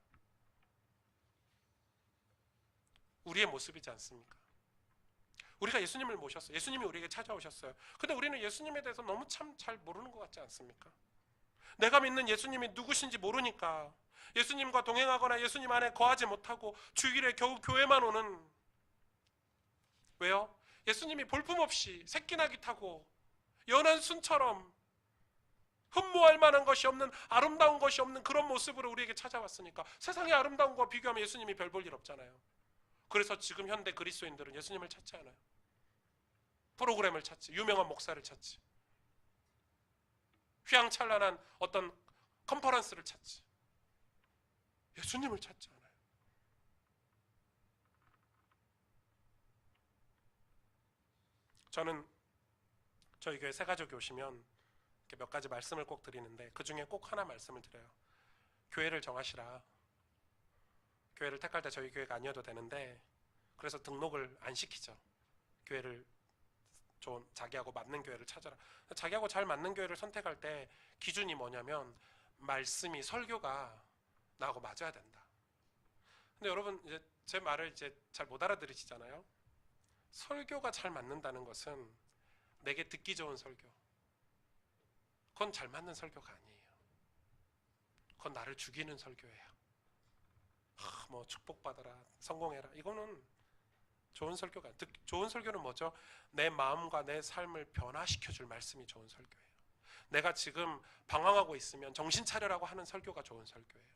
우리의 모습이지 않습니까? 우리가 예수님을 모셨어요. 예수님이 우리에게 찾아오셨어요. 근데 우리는 예수님에 대해서 너무 참 잘 모르는 것 같지 않습니까? 내가 믿는 예수님이 누구신지 모르니까 예수님과 동행하거나 예수님 안에 거하지 못하고 주일에 겨우 교회만 오는, 왜요? 예수님이 볼품없이 새끼나귀 타고 연한 순처럼 흠모할 만한 것이 없는, 아름다운 것이 없는 그런 모습으로 우리에게 찾아왔으니까 세상의 아름다운 것과 비교하면 예수님이 별 볼 일 없잖아요. 그래서 지금 현대 그리스도인들은 예수님을 찾지 않아요. 프로그램을 찾지, 유명한 목사를 찾지, 휘황찬란한 어떤 컨퍼런스를 찾지, 예수님을 찾지 않아요. 저는 저희 교회 새가족이 오시면 이렇게 몇 가지 말씀을 꼭 드리는데 그 중에 꼭 하나 말씀을 드려요. 교회를 정하시라. 교회를 택할 때 저희 교회가 아니어도 되는데, 그래서 등록을 안 시키죠. 교회를 좋은, 자기하고 맞는 교회를 찾아라. 자기하고 잘 맞는 교회를 선택할 때 기준이 뭐냐면 말씀이, 설교가 나하고 맞아야 된다. 근데 여러분 이제 제 말을 이제 잘 못 알아들으시잖아요. 설교가 잘 맞는다는 것은 내게 듣기 좋은 설교, 그건 잘 맞는 설교가 아니에요. 그건 나를 죽이는 설교예요. 뭐 축복받아라, 성공해라, 이거는 좋은 설교가, 좋은 설교는 뭐죠? 내 마음과 내 삶을 변화시켜줄 말씀이 좋은 설교예요. 내가 지금 방황하고 있으면 정신 차려라고 하는 설교가 좋은 설교예요.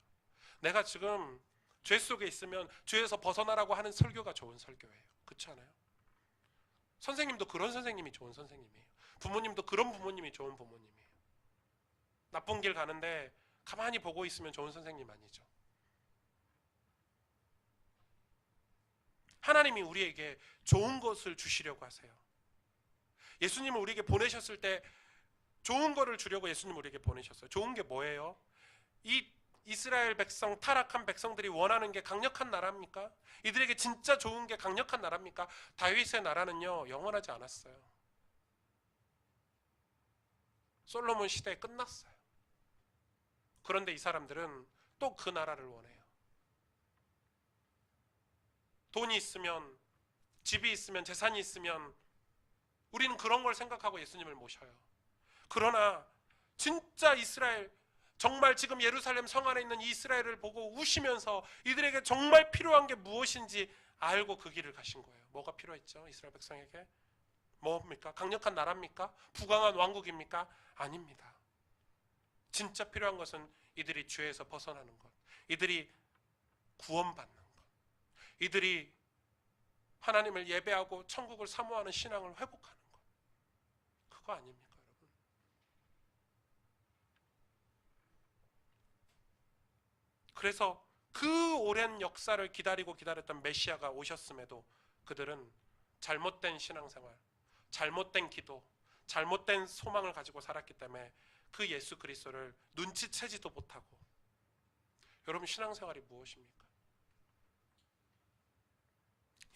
내가 지금 죄 속에 있으면 죄에서 벗어나라고 하는 설교가 좋은 설교예요. 그렇지 않아요? 선생님도 그런 선생님이 좋은 선생님이에요. 부모님도 그런 부모님이 좋은 부모님이에요. 나쁜 길 가는데 가만히 보고 있으면 좋은 선생님 아니죠. 하나님이 우리에게 좋은 것을 주시려고 하세요. 예수님을 우리에게 보내셨을 때 좋은 거를 주려고 예수님 우리에게 보내셨어요. 좋은 게 뭐예요? 이 이스라엘 백성, 타락한 백성들이 원하는 게 강력한 나라입니까? 이들에게 진짜 좋은 게 강력한 나라입니까? 다윗의 나라는요, 영원하지 않았어요. 솔로몬 시대에 끝났어요. 그런데 이 사람들은 또 그 나라를 원해요. 돈이 있으면, 집이 있으면, 재산이 있으면 우리는 그런 걸 생각하고 예수님을 모셔요. 그러나 진짜 이스라엘, 정말 지금 예루살렘 성 안에 있는 이스라엘을 보고 우시면서 이들에게 정말 필요한 게 무엇인지 알고 그 길을 가신 거예요. 뭐가 필요했죠? 이스라엘 백성에게 뭡니까? 강력한 나라입니까? 부강한 왕국입니까? 아닙니다. 진짜 필요한 것은 이들이 죄에서 벗어나는 것, 이들이 구원받는 것, 이들이 하나님을 예배하고 천국을 사모하는 신앙을 회복하는 것, 그거 아닙니까 여러분? 그래서 그 오랜 역사를 기다렸던 메시아가 오셨음에도 그들은 잘못된 신앙생활, 잘못된 기도, 잘못된 소망을 가지고 살았기 때문에 그 예수 그리스도를 눈치채지도 못하고. 여러분 신앙생활이 무엇입니까?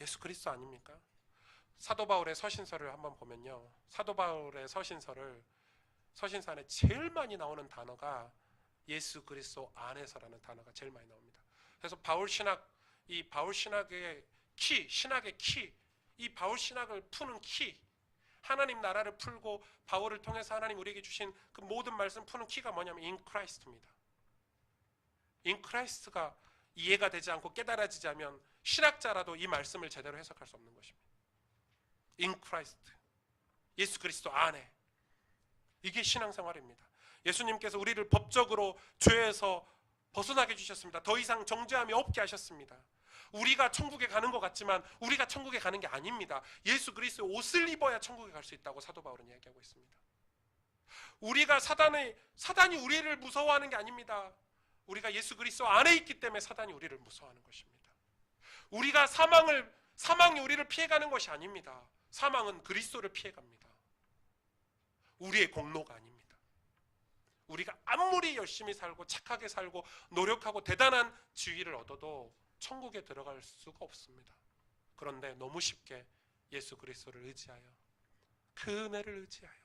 예수 그리스도 아닙니까? 사도 바울의 서신서를 한번 보면요, 사도 바울의 서신서 안에 제일 많이 나오는 단어가 예수 그리스도 안에서라는 단어가 제일 많이 나옵니다. 그래서 바울 신학, 이 바울 신학의 키, 신학의 키, 이 바울 신학을 푸는 키, 하나님 나라를 풀고 바울을 통해서 하나님 우리에게 주신 그 모든 말씀 푸는 키가 뭐냐면 in Christ입니다. in Christ가 이해가 되지 않고 깨달아지지 않으면 신학자라도 이 말씀을 제대로 해석할 수 없는 것입니다. in Christ, 예수 그리스도 안에. 이게 신앙생활입니다. 예수님께서 우리를 법적으로 죄에서 벗어나게 해주셨습니다. 더 이상 정죄함이 없게 하셨습니다. 우리가 천국에 가는 것 같지만 우리가 천국에 가는 게 아닙니다. 예수 그리스도의 옷을 입어야 천국에 갈 수 있다고 사도 바울은 이야기하고 있습니다. 우리가 사단이 우리를 무서워하는 게 아닙니다. 우리가 예수 그리스도 안에 있기 때문에 사단이 우리를 무서워하는 것입니다. 우리가 사망이 우리를 피해가는 것이 아닙니다. 사망은 그리스도를 피해갑니다. 우리의 공로가 아닙니다. 우리가 아무리 열심히 살고 착하게 살고 노력하고 대단한 지위를 얻어도 천국에 들어갈 수가 없습니다. 그런데 너무 쉽게 예수 그리스도를 의지하여, 그 은혜를 의지하여,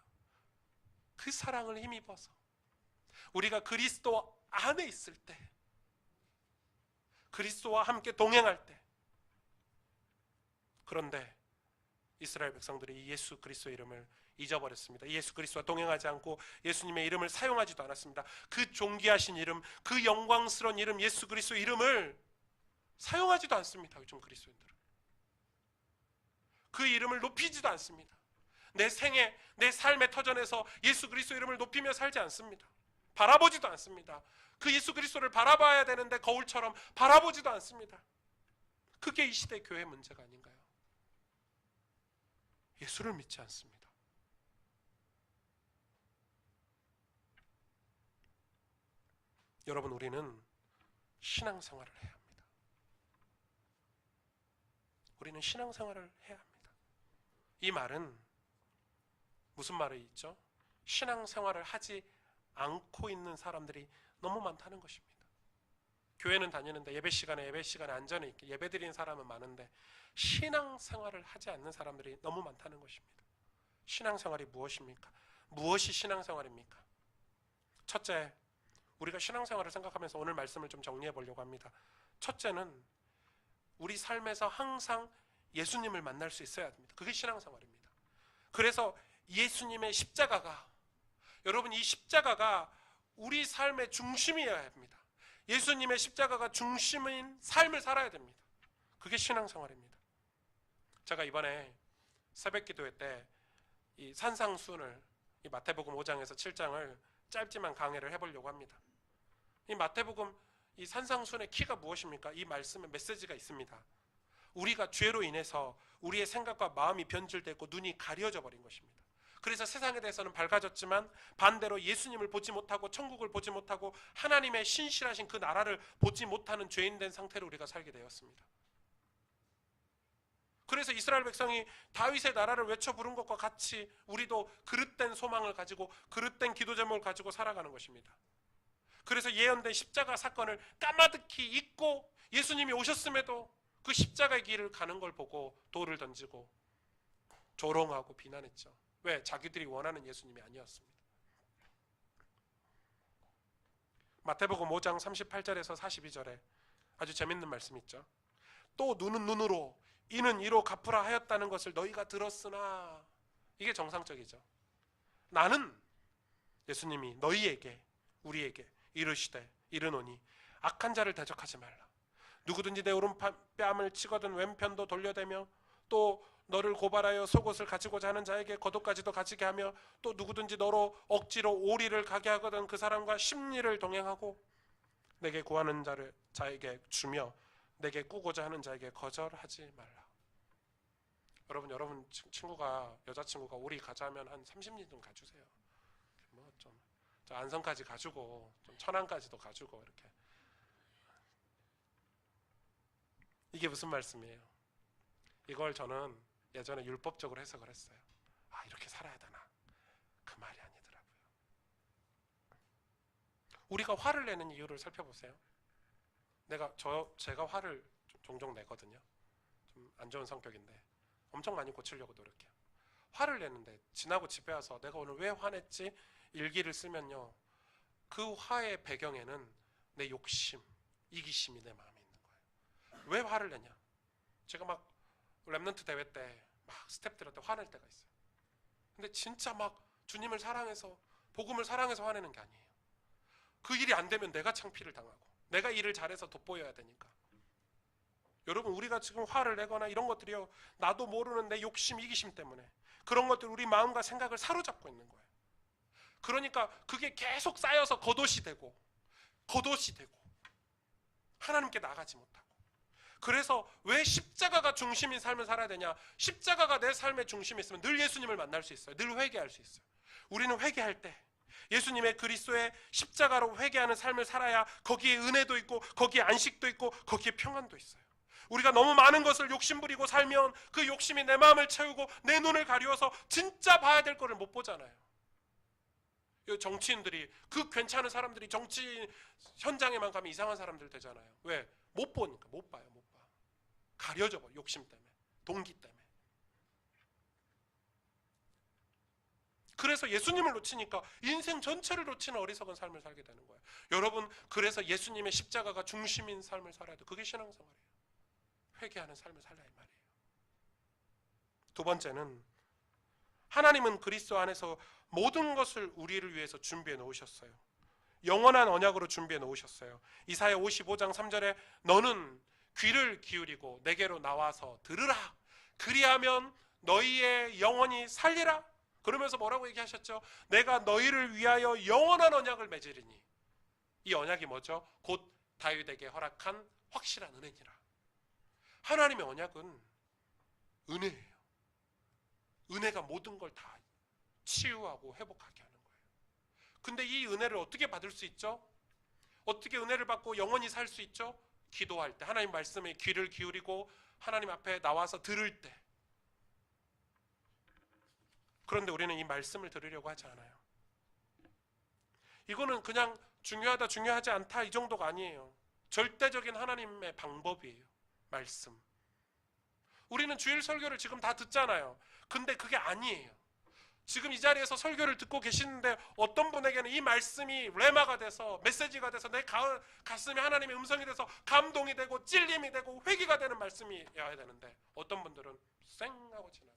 그 사랑을 힘입어서 우리가 그리스도 안에 있을 때, 그리스도와 함께 동행할 때, 그런데 이스라엘 백성들이 이 예수 그리스도의 이름을 잊어버렸습니다. 예수 그리스도와 동행하지 않고 예수님의 이름을 사용하지도 않았습니다. 그 존귀하신 이름, 그 영광스러운 이름, 예수 그리스도의 이름을 사용하지도 않습니다. 요즘 그리스도인들은 그 이름을 높이지도 않습니다. 내 생애, 내 삶의 터전에서 예수 그리스도 이름을 높이며 살지 않습니다. 바라보지도 않습니다. 그 예수 그리스도를 바라봐야 되는데 거울처럼 바라보지도 않습니다. 그게 이 시대 교회 문제가 아닌가요? 예수를 믿지 않습니다. 여러분, 우리는 신앙생활을 해야 합니다. 우리는 신앙생활을 해야 합니다. 이 말은 무슨 말이 있죠? 신앙생활을 하지 않고 있는 사람들이 너무 많다는 것입니다. 교회는 다니는데 예배 시간에 안전에 있게 예배 드리는 사람은 많은데 신앙생활을 하지 않는 사람들이 너무 많다는 것입니다. 신앙생활이 무엇입니까? 무엇이 신앙생활입니까? 첫째, 우리가 신앙생활을 생각하면서 오늘 말씀을 좀 정리해 보려고 합니다. 첫째는 우리 삶에서 항상 예수님을 만날 수 있어야 합니다. 그게 신앙생활입니다. 그래서 예수님의 십자가가, 여러분, 이 십자가가 우리 삶의 중심이어야 합니다. 예수님의 십자가가 중심인 삶을 살아야 됩니다. 그게 신앙생활입니다. 제가 이번에 새벽기도회 때 이 산상수훈을, 이 마태복음 5장에서 7장을 짧지만 강해를 해보려고 합니다. 이 마태복음 이 산상수훈의 키가 무엇입니까? 이 말씀에 메시지가 있습니다. 우리가 죄로 인해서 우리의 생각과 마음이 변질되고 눈이 가려져 버린 것입니다. 그래서 세상에 대해서는 밝아졌지만 반대로 예수님을 보지 못하고 천국을 보지 못하고 하나님의 신실하신 그 나라를 보지 못하는 죄인된 상태로 우리가 살게 되었습니다. 그래서 이스라엘 백성이 다윗의 나라를 외쳐 부른 것과 같이 우리도 그릇된 소망을 가지고 그릇된 기도 제목을 가지고 살아가는 것입니다. 그래서 예언된 십자가 사건을 까마득히 잊고 예수님이 오셨음에도 그 십자가의 길을 가는 걸 보고 돌을 던지고 조롱하고 비난했죠. 왜? 자기들이 원하는 예수님이 아니었습니다. 마태복음 5장 38절에서 42절에 아주 재밌는 말씀 있죠. 또 눈은 눈으로 이는 이로 갚으라 하였다는 것을 너희가 들었으나, 이게 정상적이죠. 나는, 예수님이 너희에게, 우리에게 이르노니 악한 자를 대적하지 말라. 누구든지 내 오른뺨을 치거든 왼편도 돌려대며 또 너를 고발하여 속옷을 가지고자 하는 자에게 겉옷까지도 가지게 하며 또 누구든지 너로 억지로 오리를 가게 하거든 그 사람과 십리를 동행하고 내게 구하는 자에게 주며 내게 꾸고자 하는 자에게 거절하지 말라. 여러분 친구가, 여자친구가 오리 가자 하면 한 30리 좀 가주세요. 뭐 좀 안성까지 가주고 좀 천안까지도 가주고 이렇게. 이게 무슨 말씀이에요? 이걸 저는 예전에 율법적으로 해석을 했어요. 아, 이렇게 살아야 되나? 그 말이 아니더라고요. 우리가 화를 내는 이유를 살펴보세요. 제가 화를 종종 내거든요. 좀 안 좋은 성격인데 엄청 많이 고치려고 노력해요. 화를 내는데 지나고 집에 와서 내가 오늘 왜 화냈지? 일기를 쓰면요, 그 화의 배경에는 내 욕심, 이기심이 내 마음에 있는 거예요. 왜 화를 내냐? 제가 막 랩넌트 대회 때 막 스텝들한테 화낼 때가 있어요. 근데 진짜 막 주님을 사랑해서, 복음을 사랑해서 화내는 게 아니에요. 그 일이 안 되면 내가 창피를 당하고, 내가 일을 잘해서 돋보여야 되니까. 여러분, 우리가 지금 화를 내거나 이런 것들이요, 나도 모르는 내 욕심, 이기심 때문에 그런 것들 우리 마음과 생각을 사로잡고 있는 거예요. 그러니까 그게 계속 쌓여서 겉옷이 되고 하나님께 나가지 못하고. 그래서 왜 십자가가 중심인 삶을 살아야 되냐? 십자가가 내 삶의 중심에 있으면 늘 예수님을 만날 수 있어요. 늘 회개할 수 있어요. 우리는 회개할 때 예수님의 그리스도의 십자가로 회개하는 삶을 살아야 거기에 은혜도 있고, 거기에 안식도 있고, 거기에 평안도 있어요. 우리가 너무 많은 것을 욕심부리고 살면 그 욕심이 내 마음을 채우고 내 눈을 가리워서 진짜 봐야 될 거를 못 보잖아요. 정치인들이, 그 괜찮은 사람들이 정치 현장에만 가면 이상한 사람들 되잖아요. 왜? 못 보니까. 못 봐요. 못 봐. 가려져 버려. 욕심 때문에, 동기 때문에. 그래서 예수님을 놓치니까 인생 전체를 놓치는 어리석은 삶을 살게 되는 거예요. 여러분, 그래서 예수님의 십자가가 중심인 삶을 살아야 돼요. 그게 신앙생활이에요. 회개하는 삶을 살라 이 말이에요. 두 번째는, 하나님은 그리스도 안에서 모든 것을 우리를 위해서 준비해 놓으셨어요. 영원한 언약으로 준비해 놓으셨어요. 이사야 55장 3절에 너는 귀를 기울이고 내게로 나와서 들으라. 그리하면 너희의 영혼이 살리라. 그러면서 뭐라고 얘기하셨죠? 내가 너희를 위하여 영원한 언약을 맺으리니. 이 언약이 뭐죠? 곧 다윗에게 허락한 확실한 은혜니라. 하나님의 언약은 은혜예요. 은혜가 모든 걸 다 치유하고 회복하게 하는 거예요. 근데 이 은혜를 어떻게 받을 수 있죠? 어떻게 은혜를 받고 영원히 살 수 있죠? 기도할 때, 하나님 말씀에 귀를 기울이고 하나님 앞에 나와서 들을 때. 그런데 우리는 이 말씀을 들으려고 하지 않아요. 이거는 그냥 중요하다, 중요하지 않다 이 정도가 아니에요. 절대적인 하나님의 방법이에요. 말씀. 우리는 주일 설교를 지금 다 듣잖아요. 근데 그게 아니에요. 지금 이 자리에서 설교를 듣고 계시는데 어떤 분에게는 이 말씀이 레마가 돼서, 메시지가 돼서 내 가슴에 하나님의 음성이 돼서 감동이 되고 찔림이 되고 회개가 되는 말씀이어야 되는데, 어떤 분들은 쌩 하고 지나가요.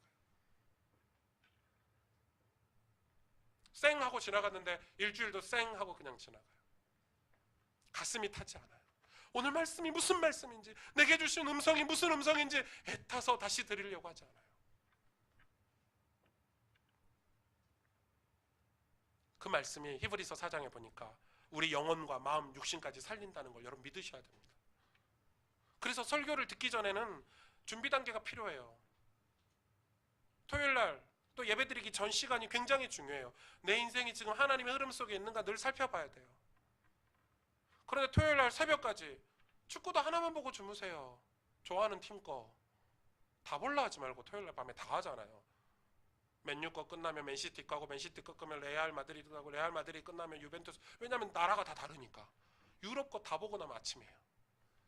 쌩 하고 지나갔는데 일주일도 쌩 하고 그냥 지나가요. 가슴이 타지 않아요. 오늘 말씀이 무슨 말씀인지, 내게 주신 음성이 무슨 음성인지 애타서 다시 드리려고 하지 않아요. 그 말씀이 히브리서 4장에 보니까 우리 영혼과 마음, 육신까지 살린다는 걸 여러분 믿으셔야 됩니다. 그래서 설교를 듣기 전에는 준비 단계가 필요해요. 토요일날 또 예배드리기 전 시간이 굉장히 중요해요. 내 인생이 지금 하나님의 흐름 속에 있는가 늘 살펴봐야 돼요. 그런데 토요일날 새벽까지 축구도 하나만 보고 주무세요. 좋아하는 팀 거 다 볼라 하지 말고 토요일날 밤에 다 하잖아요. 맨유 거 끝나면 맨시티 거고, 맨시티 거 끝나면 레알 마드리드 가고, 레알 마드리드 끝나면 유벤투스. 왜냐하면 나라가 다 다르니까. 유럽 거 다 보고 나면 아침이에요.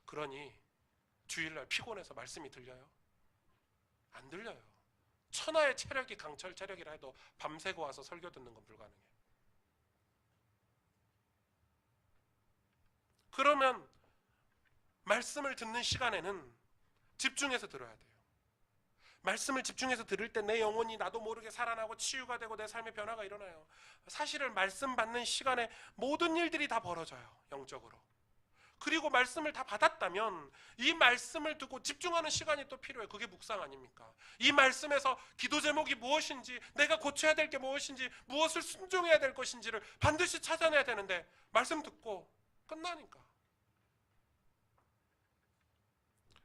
그러니 주일날 피곤해서 말씀이 들려요? 안 들려요. 천하의 체력이 강철 체력이라 해도 밤새고 와서 설교 듣는 건 불가능해요. 그러면 말씀을 듣는 시간에는 집중해서 들어야 돼요. 말씀을 집중해서 들을 때 내 영혼이 나도 모르게 살아나고 치유가 되고 내 삶의 변화가 일어나요. 사실은 말씀 받는 시간에 모든 일들이 다 벌어져요. 영적으로. 그리고 말씀을 다 받았다면 이 말씀을 듣고 집중하는 시간이 또 필요해요. 그게 묵상 아닙니까? 이 말씀에서 기도 제목이 무엇인지, 내가 고쳐야 될 게 무엇인지, 무엇을 순종해야 될 것인지를 반드시 찾아내야 되는데 말씀 듣고 끝나니까.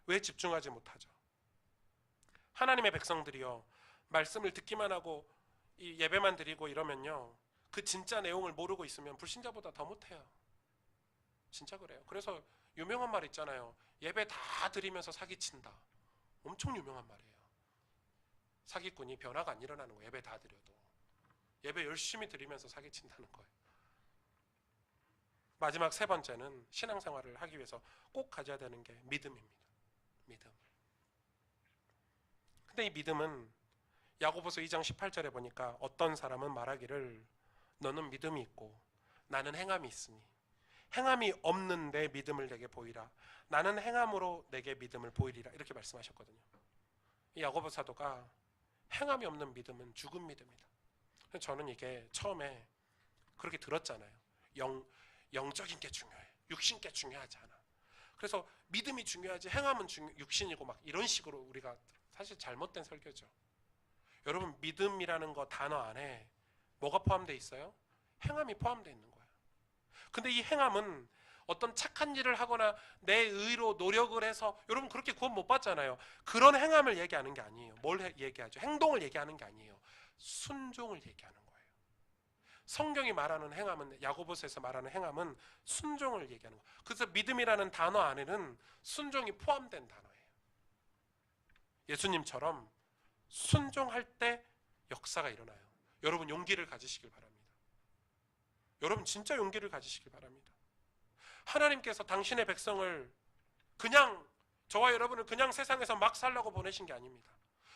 왜 집중하지 못하죠? 하나님의 백성들이요, 말씀을 듣기만 하고 이 예배만 드리고 이러면요, 그 진짜 내용을 모르고 있으면 불신자보다 더 못해요. 진짜 그래요. 그래서 유명한 말 있잖아요. 예배 다 드리면서 사기친다. 엄청 유명한 말이에요. 사기꾼이 변화가 안 일어나는 거예요. 예배 다 드려도. 예배 열심히 드리면서 사기친다는 거예요. 마지막 세 번째는 신앙생활을 하기 위해서 꼭 가져야 되는 게 믿음입니다. 믿음. 근데 이 믿음은 야고보서 2장 18절에 보니까 어떤 사람은 말하기를 너는 믿음이 있고 나는 행함이 있으니 행함이 없는 내 믿음을 내게 보이라. 나는 행함으로 내게 믿음을 보이리라. 이렇게 말씀하셨거든요. 이 야고보 사도가 행함이 없는 믿음은 죽은 믿음이다. 저는 이게 처음에 그렇게 들었잖아요. 영적인 게 중요해. 육신 게 중요하지 않아. 그래서 믿음이 중요하지 행함은 육신이고 막 이런 식으로 우리가 사실 잘못된 설교죠. 여러분 믿음이라는 거 단어 안에 뭐가 포함되어 있어요? 행함이 포함되어 있는 거예요. 근데 이 행함은 어떤 착한 일을 하거나 내 의로 노력을 해서 여러분 그렇게 구원 못 받잖아요. 그런 행함을 얘기하는 게 아니에요. 뭘 얘기하죠? 행동을 얘기하는 게 아니에요. 순종을 얘기하는 거예요. 성경이 말하는 행함은 야고보서에서 말하는 행함은 순종을 얘기하는 거예요. 그래서 믿음이라는 단어 안에는 순종이 포함된 단어예요. 예수님처럼 순종할 때 역사가 일어나요. 여러분 용기를 가지시길 바랍니다. 여러분 진짜 용기를 가지시길 바랍니다. 하나님께서 당신의 백성을 그냥 저와 여러분을 그냥 세상에서 막 살라고 보내신 게 아닙니다.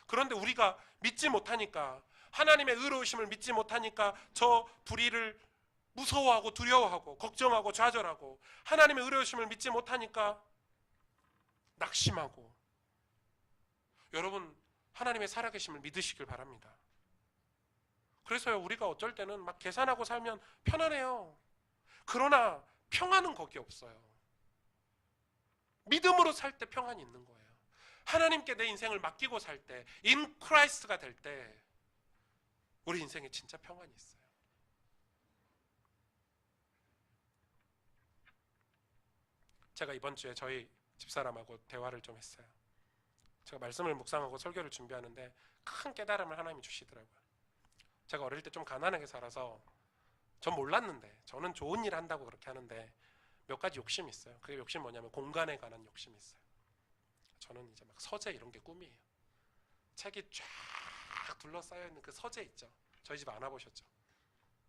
그런데 우리가 믿지 못하니까 하나님의 의로우심을 믿지 못하니까 저 불의를 무서워하고 두려워하고 걱정하고 좌절하고 하나님의 의로우심을 믿지 못하니까 낙심하고 여러분 하나님의 살아계심을 믿으시길 바랍니다. 그래서요 우리가 어쩔 때는 막 계산하고 살면 편안해요. 그러나 평안은 거기 없어요. 믿음으로 살 때 평안이 있는 거예요. 하나님께 내 인생을 맡기고 살 때 in Christ가 될 때 우리 인생에 진짜 평안이 있어요. 제가 이번 주에 저희 집사람하고 대화를 좀 했어요. 제가 말씀을 묵상하고 설교를 준비하는데 큰 깨달음을 하나님이 주시더라고요. 제가 어릴 때 좀 가난하게 살아서 전 몰랐는데 저는 좋은 일 한다고 그렇게 하는데 몇 가지 욕심이 있어요. 그게 욕심 뭐냐면 공간에 관한 욕심이 있어요. 저는 이제 막 서재 이런 게 꿈이에요. 책이 쫙 둘러싸여 있는 그 서재 있죠. 저희 집 안 와보셨죠?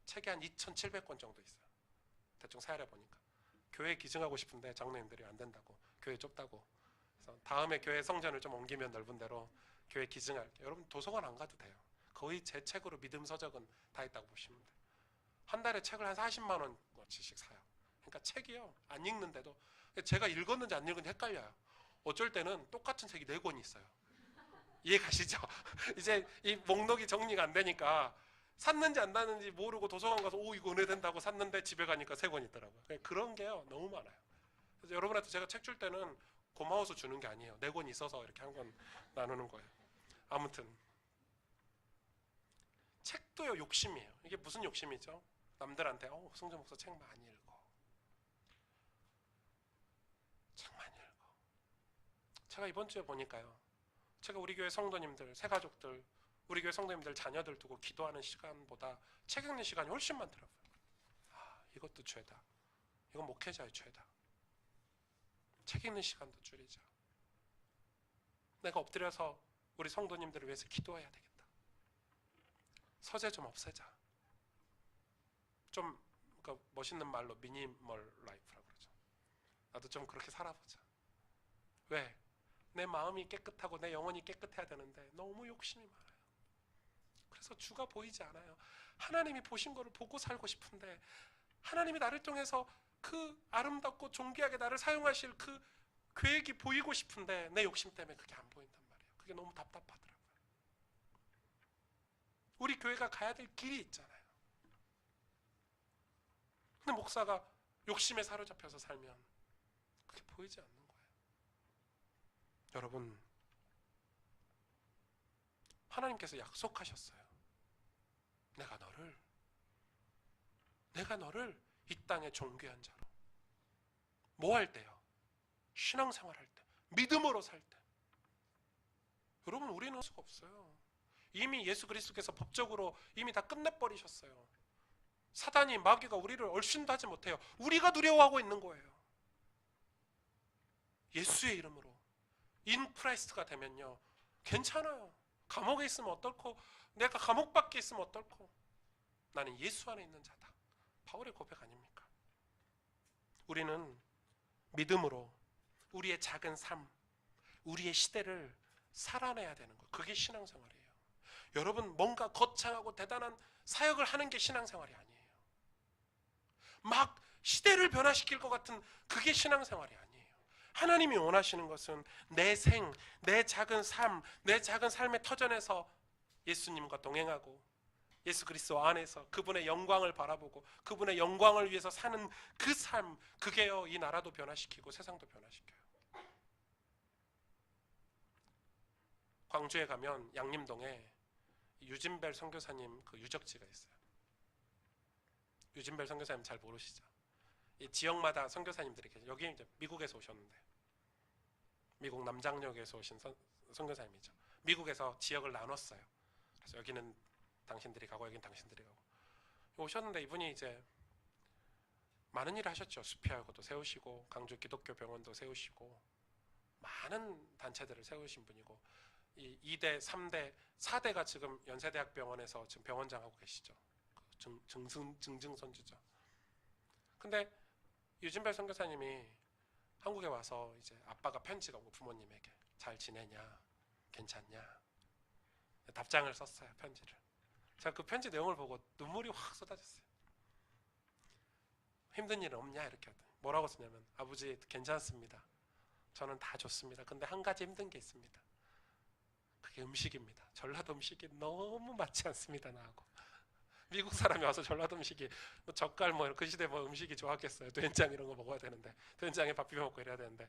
책이 한 2,700권 정도 있어요. 대충 세알해 보니까 교회 기증하고 싶은데 장로님들이 안 된다고, 교회 좁다고. 그래서 다음에 교회 성전을 좀 옮기면 넓은 데로 교회 기증할게요. 여러분 도서관 안 가도 돼요. 거의 제 책으로 믿음 서적은 다 있다고 보시면 돼요. 한 달에 책을 한 40만 원어치씩 사요. 그러니까 책이요 안 읽는데도 제가 읽었는지 안 읽었는지 헷갈려요. 어쩔 때는 똑같은 책이 4권이 있어요. 이해 가시죠? 이제 이 목록이 정리가 안 되니까 샀는지 안 샀는지 모르고 도서관 가서 오 이거 은혜 된다고 샀는데 집에 가니까 3권 있더라고요. 그런 게요 너무 많아요. 그래서 여러분한테 제가 책 줄 때는 고마워서 주는 게 아니에요. 4권 있어서 이렇게 한 권 나누는 거예요. 아무튼 책도요 욕심이에요. 이게 무슨 욕심이죠? 남들한테 성전 목사 책 많이 읽어. 책 많이 읽어. 제가 이번 주에 보니까요. 제가 우리 교회 성도님들, 새가족들, 우리 교회 성도님들 자녀들 두고 기도하는 시간보다 책 읽는 시간이 훨씬 많더라고요. 이것도 죄다. 이건 목회자의 죄다. 책 읽는 시간도 줄이자. 내가 엎드려서 우리 성도님들을 위해서 기도해야 되겠다. 서재 좀 없애자. 좀 그러니까 멋있는 말로 미니멀 라이프라고 그러죠. 나도 좀 그렇게 살아보자. 왜? 내 마음이 깨끗하고 내 영혼이 깨끗해야 되는데 너무 욕심이 많아요. 그래서 주가 보이지 않아요. 하나님이 보신 거를 보고 살고 싶은데 하나님이 나를 통해서 그 아름답고 존귀하게 나를 사용하실 그 계획이 보이고 싶은데 내 욕심 때문에 그게 안 보인단 말이에요. 그게 너무 답답하더라고요. 우리 교회가 가야 될 길이 있잖아요. 근데 목사가 욕심에 사로잡혀서 살면 그게 보이지 않는 거예요. 여러분, 하나님께서 약속하셨어요. 내가 너를 이 땅의 존귀한 자로. 뭐 할 때요? 신앙생활 할 때, 믿음으로 살 때. 여러분, 우리는 할 수가 없어요. 이미 예수 그리스도께서 법적으로 이미 다 끝내버리셨어요. 사단이 마귀가 우리를 얼씬도 하지 못해요. 우리가 두려워하고 있는 거예요. 예수의 이름으로 인 크라이스트가 되면요 괜찮아요. 감옥에 있으면 어떨고 내가 감옥 밖에 있으면 어떨고 나는 예수 안에 있는 자다. 바울의 고백 아닙니까? 우리는 믿음으로 우리의 작은 삶, 우리의 시대를 살아내야 되는 거예요. 그게 신앙생활이에요. 여러분 뭔가 거창하고 대단한 사역을 하는 게 신앙생활이 아니에요. 막 시대를 변화시킬 것 같은 그게 신앙생활이 아니에요. 하나님이 원하시는 것은 내 내 작은 삶, 내 작은 삶의 터전에서 예수님과 동행하고 예수 그리스도 안에서 그분의 영광을 바라보고 그분의 영광을 위해서 사는 그 삶, 그게요 이 나라도 변화시키고 세상도 변화시켜요. 광주에 가면 양림동에 유진벨 선교사님 그 유적지가 있어요. 유진벨 선교사님 잘 모르시죠? 이 지역마다 선교사님들이 계세요. 여기 이제 미국에서 오셨는데 미국 남장역에서 오신 선교사님이죠. 미국에서 지역을 나눴어요. 그래서 여기는 당신들이 가고 여기는 당신들이 가고 오셨는데 이분이 이제 많은 일을 하셨죠. 수피아고도 세우시고 강주 기독교 병원도 세우시고 많은 단체들을 세우신 분이고 이 2대, 3대, 4대가 지금 연세대학병원에서 지금 병원장 하고 계시죠. 증증선주죠. 근데 유진벨 선교사님이 한국에 와서 이제 아빠가 편지가 오고 부모님에게 잘 지내냐, 괜찮냐 답장을 썼어요. 편지를. 제가 그 편지 내용을 보고 눈물이 확 쏟아졌어요. 힘든 일은 없냐 이렇게 하더니 뭐라고 쓰냐면 아버지 괜찮습니다. 저는 다 좋습니다. 근데 한 가지 힘든 게 있습니다. 그게 음식입니다. 전라도 음식이 너무 맞지 않습니다. 나하고. 미국 사람이 와서 전라도 음식이 뭐 젓갈 뭐 그 시대 뭐 음식이 좋았겠어요. 된장 이런 거 먹어야 되는데 된장에 밥 비벼 먹고 이래야 되는데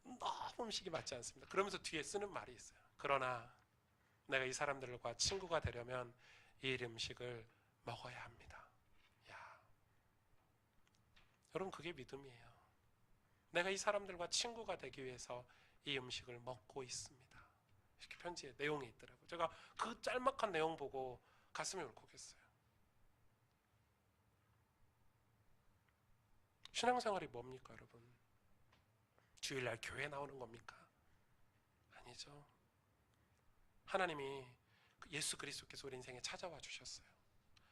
너무 음식이 맞지 않습니다. 그러면서 뒤에 쓰는 말이 있어요. 그러나 내가 이 사람들과 친구가 되려면 이 음식을 먹어야 합니다. 야, 여러분 그게 믿음이에요. 내가 이 사람들과 친구가 되기 위해서 이 음식을 먹고 있습니다. 이렇게 편지에 내용이 있더라고요. 제가 그 짤막한 내용 보고 가슴이 울컥했어요. 신앙생활이 뭡니까 여러분? 주일날 교회 나오는 겁니까? 아니죠. 하나님이 예수 그리스도께서 우리 인생에 찾아와 주셨어요.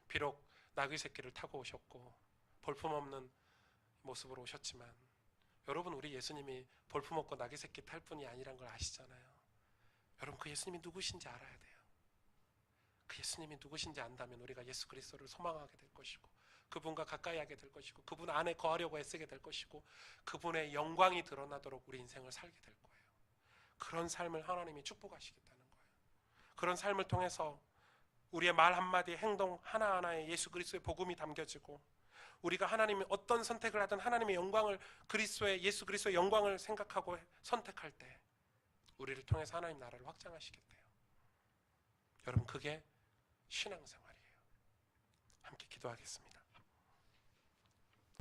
비록 나귀 새끼를 타고 오셨고 볼품없는 모습으로 오셨지만 여러분 우리 예수님이 볼품없고 나귀 새끼 탈 뿐이 아니란 걸 아시잖아요. 여러분 그 예수님이 누구신지 알아야 돼요. 그 예수님이 누구신지 안다면 우리가 예수 그리스도를 소망하게 될 것이고 그분과 가까이 하게 될 것이고 그분 안에 거하려고 애쓰게 될 것이고 그분의 영광이 드러나도록 우리 인생을 살게 될 거예요. 그런 삶을 하나님이 축복하시겠다는 거예요. 그런 삶을 통해서 우리의 말 한마디 행동 하나하나에 예수 그리스도의 복음이 담겨지고 우리가 하나님이 어떤 선택을 하든 하나님의 영광을 그리스도의 예수 그리스도의 영광을 생각하고 선택할 때 우리를 통해서 하나님 나라를 확장하시겠대요. 여러분 그게 신앙생활이에요. 함께 기도하겠습니다.